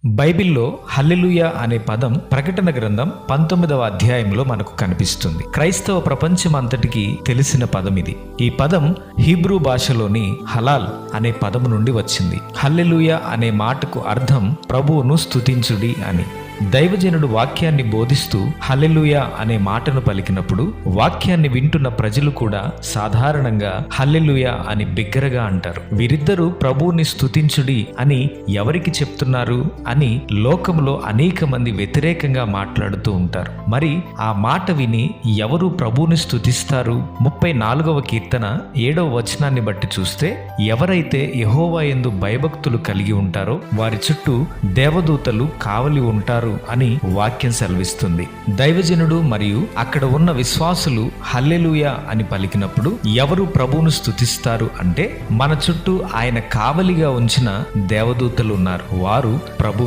బైబిల్లో హల్లెలూయా అనే పదం ప్రకటన గ్రంథం 19వ అధ్యాయంలో మనకు కనిపిస్తుంది. క్రైస్తవ ప్రపంచమంతటికి తెలిసిన పదం ఇది. ఈ పదం హీబ్రూ భాషలోని హలాల్ అనే పదము నుండి వచ్చింది. హల్లెలూయా అనే మాటకు అర్థం ప్రభువును స్తుతించుడి అని. దైవజనుడు వాక్యాన్ని బోధిస్తూ హల్లెలూయా అనే మాటను పలికినప్పుడు వాక్యాన్ని వింటున్న ప్రజలు కూడా సాధారణంగా హల్లెలూయా అని బిగ్గరగా అంటారు. వీరిద్దరూ ప్రభువుని స్తుతించుడి అని ఎవరికి చెప్తున్నారు అని లోకంలో అనేక మంది వ్యతిరేకంగా మాట్లాడుతూ ఉంటారు. మరి ఆ మాట విని ఎవరు ప్రభువుని స్తుతిస్తారు? 34వ కీర్తన 7వ వచనాన్ని బట్టి చూస్తే, ఎవరైతే యెహోవా యందు భయభక్తులు కలిగి ఉంటారో వారి చుట్టూ దేవదూతలు కావలి ఉంటారు అని వాక్యం సెలవిస్తుంది. దైవజనుడు మరియు అక్కడ ఉన్న విశ్వాసులు హల్లెలూయా అని పలికినప్పుడు ఎవరు ప్రభువును స్తుతిస్తారు అంటే, మన చుట్టూ ఆయన కావలిగా ఉంచిన దేవదూతలు ఉన్నారు. వారు ప్రభు